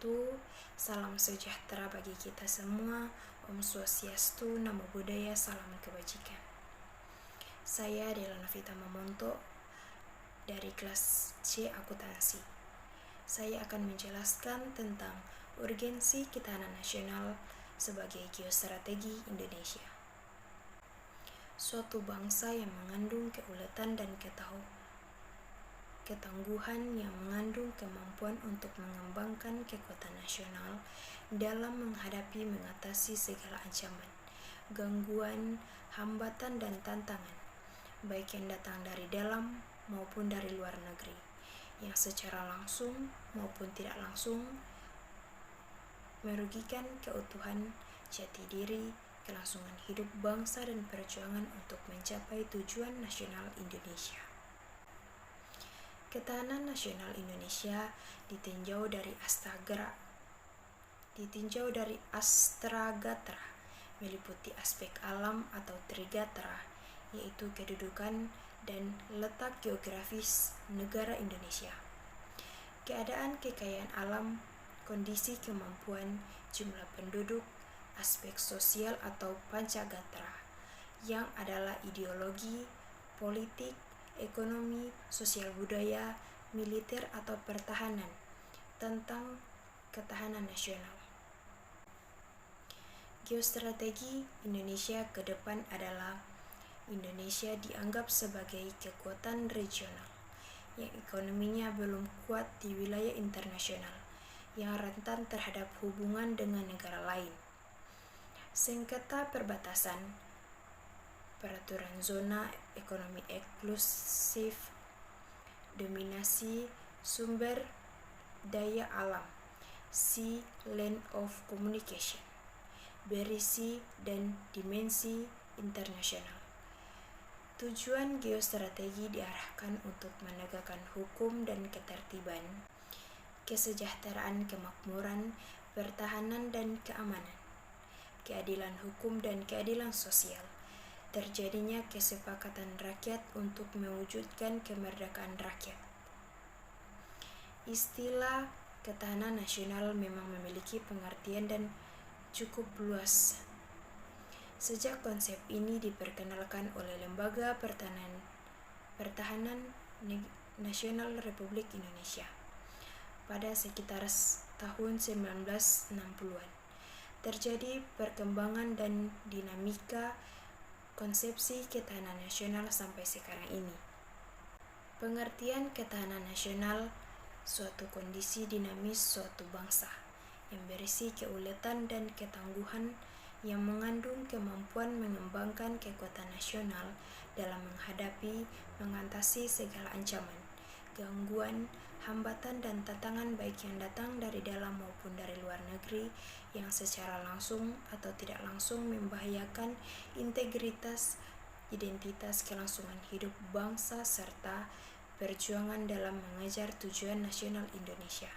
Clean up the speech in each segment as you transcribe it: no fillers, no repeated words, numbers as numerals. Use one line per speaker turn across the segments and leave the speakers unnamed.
wabarakatuh. Salam sejahtera bagi kita semua. Om Swastiastu, Namo Buddhaya, salam kebajikan. Saya Delana Vita Mamonto dari kelas C Akuntansi. Saya akan menjelaskan tentang urgensi ketahanan nasional sebagai geostrategi Indonesia. Suatu bangsa yang mengandung keuletan dan ketangguhan yang mengandung kemampuan untuk mengembangkan kekuatan nasional dalam mengatasi segala ancaman, gangguan, hambatan, dan tantangan, baik yang datang dari dalam maupun dari luar negeri, yang secara langsung maupun tidak langsung merugikan keutuhan jati diri, kelangsungan hidup bangsa, dan perjuangan untuk mencapai tujuan nasional Indonesia. Ketahanan nasional Indonesia ditinjau dari astragatra, meliputi aspek alam atau trigatra, yaitu kedudukan dan letak geografis negara Indonesia, keadaan kekayaan alam, kondisi kemampuan, jumlah penduduk, aspek sosial atau pancagatra, yang adalah ideologi, politik, ekonomi, sosial budaya, militer atau pertahanan, tentang ketahanan nasional. Geostrategi Indonesia ke depan adalah Indonesia dianggap sebagai kekuatan regional yang ekonominya belum kuat di wilayah internasional, yang rentan terhadap hubungan dengan negara lain, sengketa perbatasan, peraturan zona ekonomi eksklusif, dominasi sumber daya alam, sea land of communication, berisi dan dimensi internasional. Tujuan geostrategi diarahkan untuk menegakkan hukum dan ketertiban, kesejahteraan, kemakmuran, pertahanan dan keamanan, keadilan hukum dan keadilan sosial, terjadinya kesepakatan rakyat untuk mewujudkan kemerdekaan rakyat. Istilah ketahanan nasional memang memiliki pengertian dan cukup luas. Sejak konsep ini diperkenalkan oleh Lembaga Pertahanan Nasional Republik Indonesia pada sekitar tahun 1960-an, terjadi perkembangan dan dinamika konsepsi ketahanan nasional sampai sekarang ini. Pengertian ketahanan nasional, suatu kondisi dinamis suatu bangsa yang berisi keuletan dan ketangguhan yang mengandung kemampuan mengembangkan kekuatan nasional dalam mengatasi segala ancaman, gangguan, hambatan, dan tantangan baik yang datang dari dalam maupun dari luar negeri, yang secara langsung atau tidak langsung membahayakan integritas, identitas, kelangsungan hidup bangsa, serta perjuangan dalam mengejar tujuan nasional Indonesia.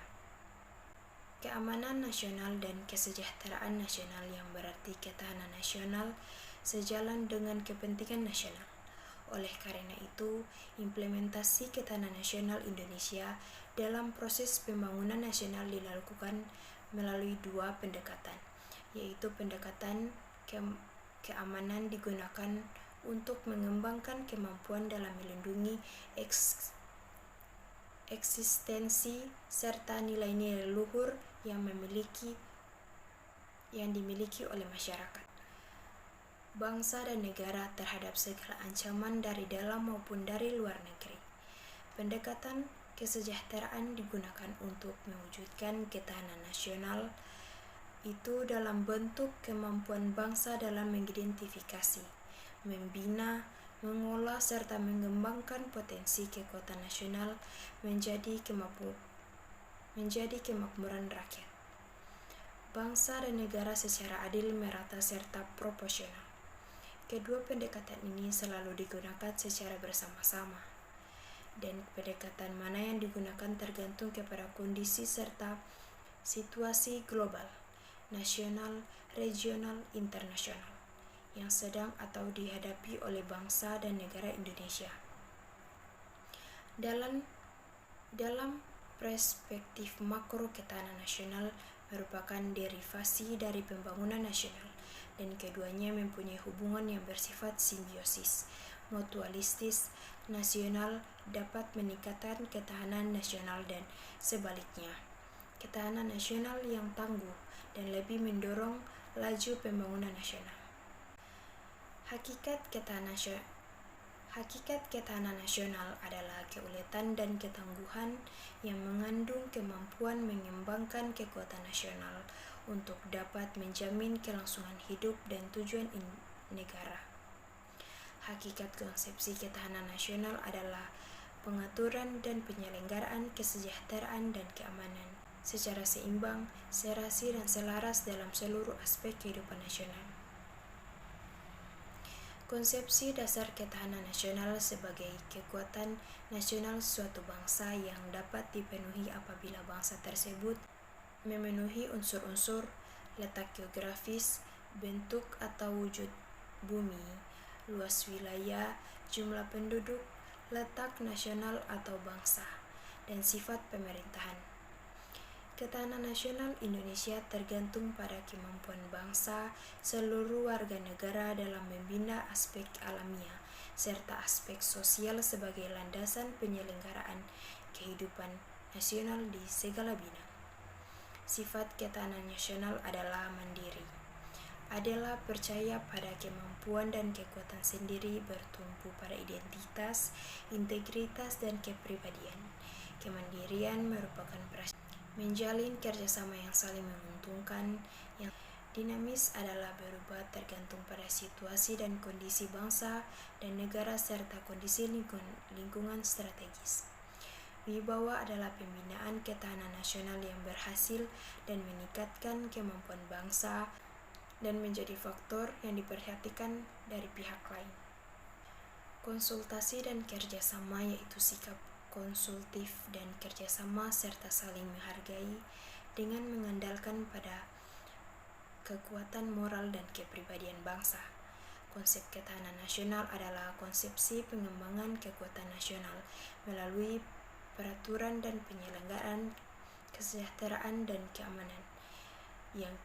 Keamanan nasional dan kesejahteraan nasional, yang berarti ketahanan nasional sejalan dengan kepentingan nasional. Oleh karena itu, implementasi ketahanan nasional Indonesia dalam proses pembangunan nasional dilakukan melalui dua pendekatan, yaitu pendekatan keamanan digunakan untuk mengembangkan kemampuan dalam melindungi eksistensi serta nilai-nilai luhur yang dimiliki oleh masyarakat, bangsa dan negara terhadap segala ancaman dari dalam maupun dari luar negeri. Pendekatan kesejahteraan digunakan untuk mewujudkan ketahanan nasional itu dalam bentuk kemampuan bangsa dalam mengidentifikasi, membina, mengolah, serta mengembangkan potensi kekuatan nasional menjadi kemakmuran rakyat, bangsa dan negara secara adil, merata, serta proporsional. Kedua pendekatan ini selalu digunakan secara bersama-sama, dan pendekatan mana yang digunakan tergantung kepada kondisi serta situasi global, nasional, regional, internasional yang sedang atau dihadapi oleh bangsa dan negara Indonesia. Dalam Perspektif makro ketahanan nasional merupakan derivasi dari pembangunan nasional, dan keduanya mempunyai hubungan yang bersifat simbiosis, mutualistis. Nasional dapat meningkatkan ketahanan nasional dan sebaliknya. Ketahanan nasional yang tangguh dan lebih mendorong laju pembangunan nasional. Hakikat ketahanan nasional adalah keuletan dan ketangguhan yang mengandung kemampuan mengembangkan kekuatan nasional untuk dapat menjamin kelangsungan hidup dan tujuan negara. Hakikat konsepsi ketahanan nasional adalah pengaturan dan penyelenggaraan kesejahteraan dan keamanan secara seimbang, serasi, dan selaras dalam seluruh aspek kehidupan nasional. Konsepsi dasar ketahanan nasional sebagai kekuatan nasional suatu bangsa yang dapat dipenuhi apabila bangsa tersebut memenuhi unsur-unsur letak geografis, bentuk atau wujud bumi, luas wilayah, jumlah penduduk, letak nasional atau bangsa, dan sifat pemerintahan. Ketahanan nasional Indonesia tergantung pada kemampuan bangsa seluruh warga negara dalam membina aspek alamiah serta aspek sosial sebagai landasan penyelenggaraan kehidupan nasional di segala bidang. Sifat ketahanan nasional adalah mandiri, adalah percaya pada kemampuan dan kekuatan sendiri bertumpu pada identitas, integritas, dan kepribadian. Kemandirian merupakan menjalin kerjasama yang saling menguntungkan, yang dinamis adalah berubah tergantung pada situasi dan kondisi bangsa dan negara serta kondisi lingkungan strategis. Wibawa adalah pembinaan ketahanan nasional yang berhasil dan meningkatkan kemampuan bangsa dan menjadi faktor yang diperhatikan dari pihak lain. Konsultasi dan kerjasama yaitu sikap konsultif dan kerjasama serta saling menghargai dengan mengandalkan pada kekuatan moral dan kepribadian bangsa. Konsep ketahanan nasional adalah konsepsi pengembangan kekuatan nasional melalui peraturan dan penyelenggaraan kesejahteraan dan keamanan yang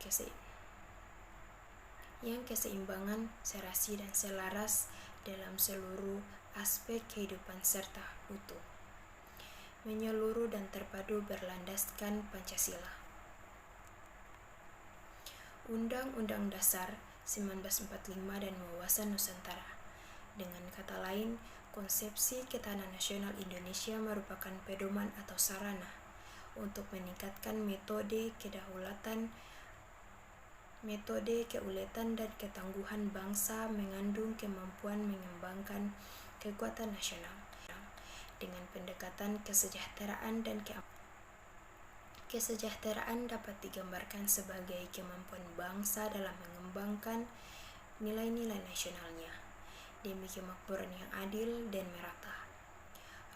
keseimbangan, serasi, dan selaras dalam seluruh aspek kehidupan serta utuh, menyeluruh dan terpadu berlandaskan Pancasila. Undang-Undang Dasar 1945 dan Wawasan Nusantara. Dengan kata lain, konsepsi ketahanan nasional Indonesia merupakan pedoman atau sarana untuk meningkatkan metode keuletan dan ketangguhan bangsa, mengandung kemampuan mengembangkan kekuatan nasional dengan pendekatan kesejahteraan dan keamanan. Kesejahteraan dapat digambarkan sebagai kemampuan bangsa dalam mengembangkan nilai-nilai nasionalnya demi kemakmuran yang adil dan merata,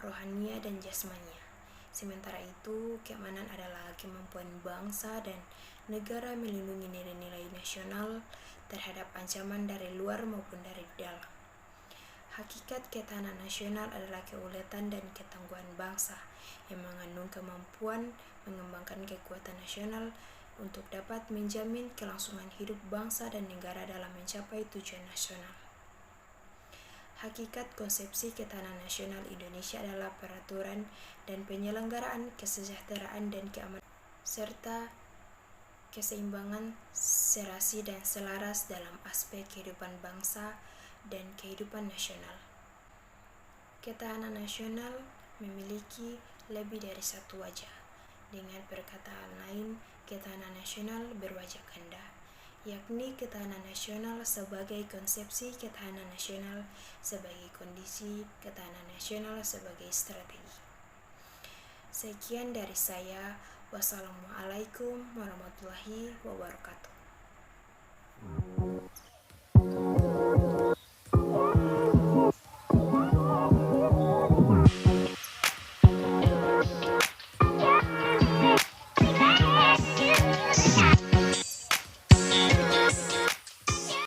rohania dan jasmania. Sementara itu, keamanan adalah kemampuan bangsa dan negara melindungi nilai-nilai nasional terhadap ancaman dari luar maupun dari dalam. Hakikat ketahanan nasional adalah keuletan dan ketangguhan bangsa yang mengandung kemampuan mengembangkan kekuatan nasional untuk dapat menjamin kelangsungan hidup bangsa dan negara dalam mencapai tujuan nasional. Hakikat konsepsi ketahanan nasional Indonesia adalah peraturan dan penyelenggaraan kesejahteraan dan keamanan serta keseimbangan, serasi, dan selaras dalam aspek kehidupan bangsa dan kehidupan nasional. Ketahanan nasional memiliki lebih dari satu wajah. Dengan perkataan lain, ketahanan nasional berwajah ganda, yakni ketahanan nasional sebagai konsepsi ketahanan nasional sebagai kondisi, ketahanan nasional sebagai strategi. Sekian dari saya. Wassalamualaikum warahmatullahi wabarakatuh.